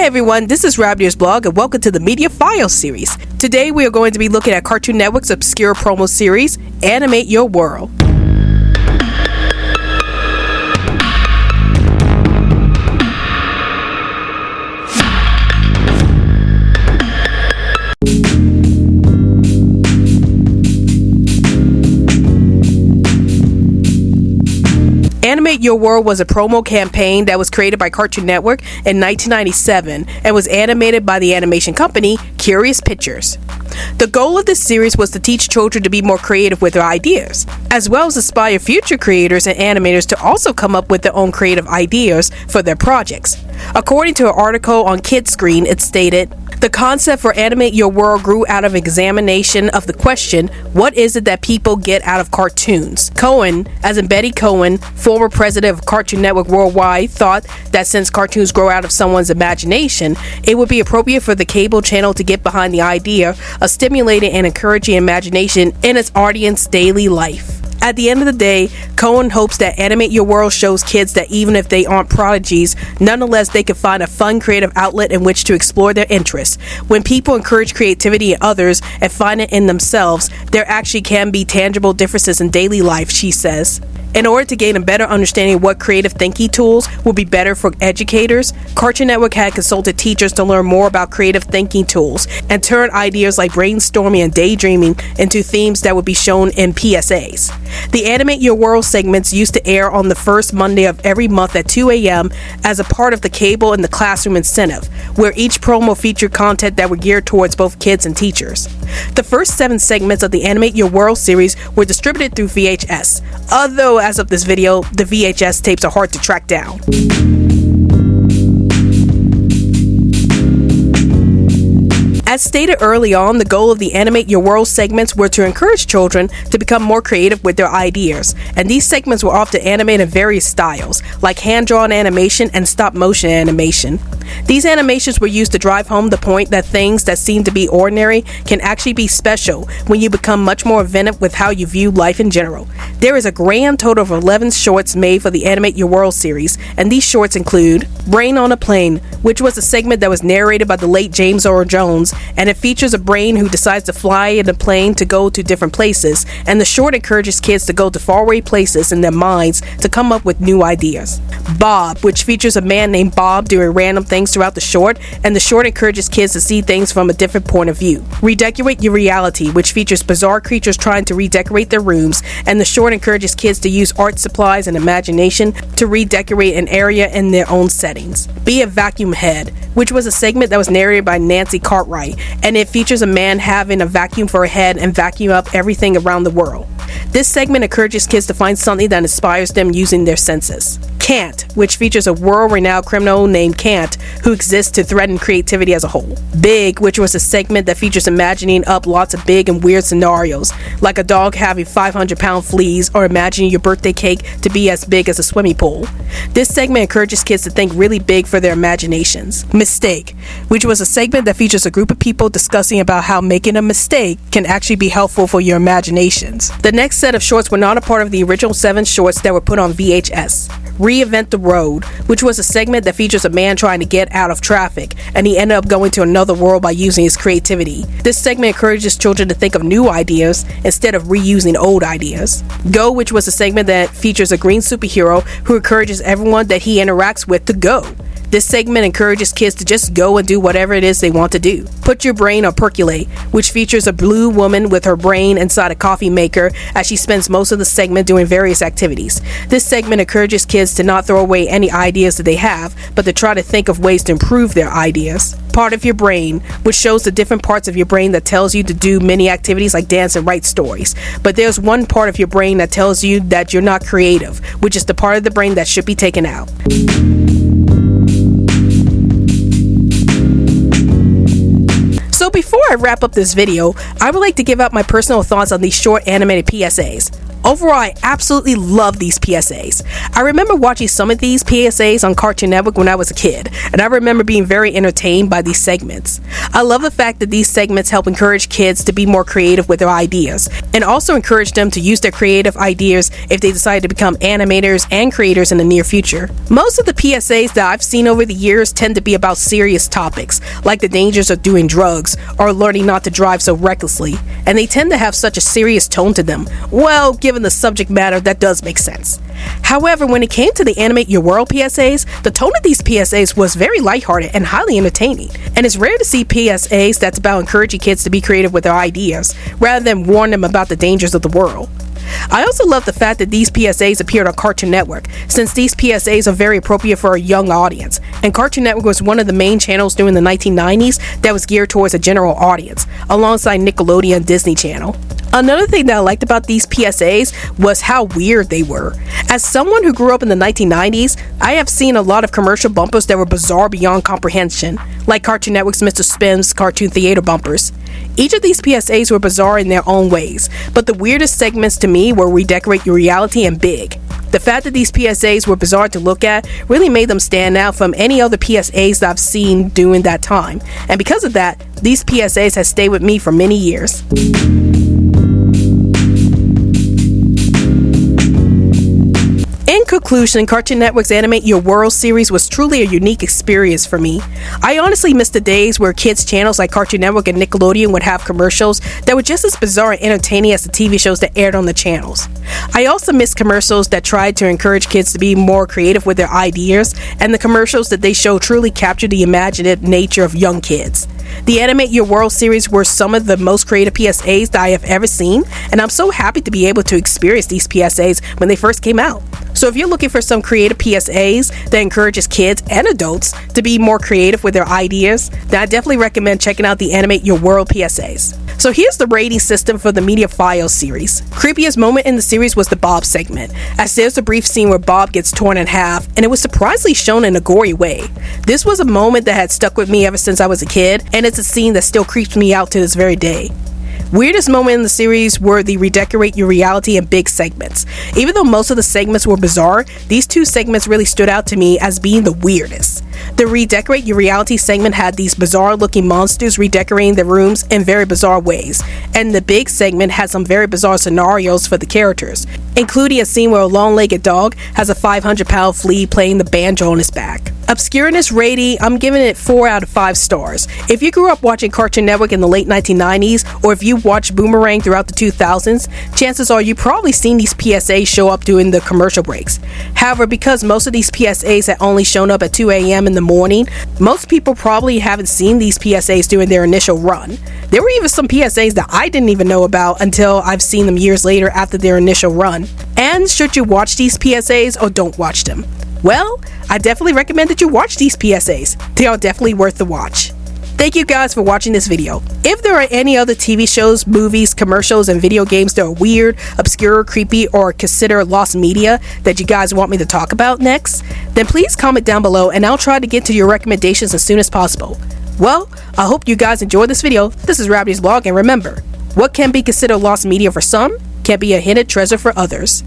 Hey everyone, this is Rabbitearsblog and welcome to the Media File series. Today we are going to be looking at Cartoon Network's obscure promo series, Animate Your World. Animate Your World was a promo campaign that was created by Cartoon Network in 1997 and was animated by the animation company Curious Pictures. The goal of this series was to teach children to be more creative with their ideas, as well as inspire future creators and animators to also come up with their own creative ideas for their projects. According to an article on Kidscreen, it stated, "The concept for Animate Your World grew out of examination of the question, what is it that people get out of cartoons?" Cohen, as in Betty Cohen, former president of Cartoon Network Worldwide, thought that since cartoons grow out of someone's imagination, it would be appropriate for the cable channel to get behind the idea of stimulating and encouraging imagination in its audience's daily life. At the end of the day, Cohen hopes that Animate Your World shows kids that even if they aren't prodigies, nonetheless they can find a fun creative outlet in which to explore their interests. When people encourage creativity in others and find it in themselves, there actually can be tangible differences in daily life, she says. In order to gain a better understanding of what creative thinking tools would be better for educators, Cartoon Network had consulted teachers to learn more about creative thinking tools and turn ideas like brainstorming and daydreaming into themes that would be shown in PSAs. The Animate Your World segments used to air on the first Monday of every month at 2 a.m. as a part of the Cable in the Classroom incentive, where each promo featured content that were geared towards both kids and teachers. The first 7 segments of the Animate Your World series were distributed through VHS, although as of this video, the VHS tapes are hard to track down. As stated early on, the goal of the Animate Your World segments were to encourage children to become more creative with their ideas, and these segments were often animated in various styles, like hand-drawn animation and stop-motion animation. These animations were used to drive home the point that things that seem to be ordinary can actually be special when you become much more inventive with how you view life in general. There is a grand total of 11 shorts made for the Animate Your World series, and these shorts include Brain on a Plane, which was a segment that was narrated by the late James Earl Jones, and it features a brain who decides to fly in a plane to go to different places, and the short encourages kids to go to faraway places in their minds to come up with new ideas. Bob, which features a man named Bob doing random things throughout the short, and the short encourages kids to see things from a different point of view. Redecorate Your Reality, which features bizarre creatures trying to redecorate their rooms, and the short encourages kids to use art supplies and imagination to redecorate an area in their own settings. Be a Vacuum Head, which was a segment that was narrated by Nancy Cartwright, and it features a man having a vacuum for a head and vacuum up everything around the world. This segment encourages kids to find something that inspires them using their senses. Can't, which features a world-renowned criminal named Can't who exists to threaten creativity as a whole. Big, which was a segment that features imagining up lots of big and weird scenarios, like a dog having 500-pound fleas or imagining your birthday cake to be as big as a swimming pool. This segment encourages kids to think really big for their imaginations. Mistake, which was a segment that features a group of people discussing about how making a mistake can actually be helpful for your imaginations. The next set of shorts were not a part of the original 7 shorts that were put on VHS. Reinvent the Road, which was a segment that features a man trying to get out of traffic, and he ended up going to another world by using his creativity. This segment encourages children to think of new ideas instead of reusing old ideas. Go, which was a segment that features a green superhero who encourages everyone that he interacts with to go. This segment encourages kids to just go and do whatever it is they want to do. Put Your Brain on Percolate, which features a blue woman with her brain inside a coffee maker as she spends most of the segment doing various activities. This segment encourages kids to not throw away any ideas that they have, but to try to think of ways to improve their ideas. Part of Your Brain, which shows the different parts of your brain that tells you to do many activities like dance and write stories. But there's one part of your brain that tells you that you're not creative, which is the part of the brain that should be taken out. So before I wrap up this video, I would like to give out my personal thoughts on these short animated PSAs. Overall, I absolutely love these PSAs. I remember watching some of these PSAs on Cartoon Network when I was a kid, and I remember being very entertained by these segments. I love the fact that these segments help encourage kids to be more creative with their ideas, and also encourage them to use their creative ideas if they decide to become animators and creators in the near future. Most of the PSAs that I've seen over the years tend to be about serious topics, like the dangers of doing drugs or learning not to drive so recklessly, and they tend to have such a serious tone to them. Well, given the subject matter, that does make sense. However, when it came to the Animate Your World PSAs, the tone of these PSAs was very lighthearted and highly entertaining, and it's rare to see PSAs that's about encouraging kids to be creative with their ideas, rather than warn them about the dangers of the world. I also love the fact that these PSAs appeared on Cartoon Network, since these PSAs are very appropriate for a young audience, and Cartoon Network was one of the main channels during the 1990s that was geared towards a general audience, alongside Nickelodeon and Disney Channel. Another thing that I liked about these PSAs was how weird they were. As someone who grew up in the 1990s, I have seen a lot of commercial bumpers that were bizarre beyond comprehension, like Cartoon Network's Mr. Spin's Cartoon Theater bumpers. Each of these PSAs were bizarre in their own ways, but the weirdest segments to me were Redecorate Your Reality and Big. The fact that these PSAs were bizarre to look at really made them stand out from any other PSAs that I've seen during that time, and because of that, these PSAs have stayed with me for many years. In conclusion, Cartoon Network's Animate Your World series was truly a unique experience for me. I honestly miss the days where kids' channels like Cartoon Network and Nickelodeon would have commercials that were just as bizarre and entertaining as the TV shows that aired on the channels. I also miss commercials that tried to encourage kids to be more creative with their ideas, and the commercials that they show truly captured the imaginative nature of young kids. The Animate Your World series were some of the most creative PSAs that I have ever seen, and I'm so happy to be able to experience these PSAs when they first came out. So if you're looking for some creative PSAs that encourages kids and adults to be more creative with their ideas, then I definitely recommend checking out the Animate Your World PSAs. So here's the rating system for the Media Files series. Creepiest moment in the series was the Bob segment, as there's a brief scene where Bob gets torn in half, and it was surprisingly shown in a gory way. This was a moment that had stuck with me ever since I was a kid, and it's a scene that still creeps me out to this very day. Weirdest moment in the series were the Redecorate Your Reality and Big segments. Even though most of the segments were bizarre, these two segments really stood out to me as being the weirdest. The Redecorate Your Reality segment had these bizarre looking monsters redecorating their rooms in very bizarre ways, and the Big segment had some very bizarre scenarios for the characters, including a scene where a long-legged dog has a 500-pound flea playing the banjo on his back. Obscureness rating, I'm giving it 4 out of 5 stars. If you grew up watching Cartoon Network in the late 1990s, or if you watched Boomerang throughout the 2000s, chances are you've probably seen these PSAs show up during the commercial breaks. However, because most of these PSAs had only shown up at 2 a.m. in the morning, most people probably haven't seen these PSAs during their initial run. There were even some PSAs that I didn't even know about until I've seen them years later after their initial run. And should you watch these PSAs or don't watch them? Well, I definitely recommend that you watch these PSAs. They are definitely worth the watch. Thank you guys for watching this video. If there are any other TV shows, movies, commercials, and video games that are weird, obscure, creepy, or consider lost media that you guys want me to talk about next, then please comment down below and I'll try to get to your recommendations as soon as possible. Well, I hope you guys enjoyed this video. This is Rabbitearsblog, and remember, what can be considered lost media for some can be a hidden treasure for others.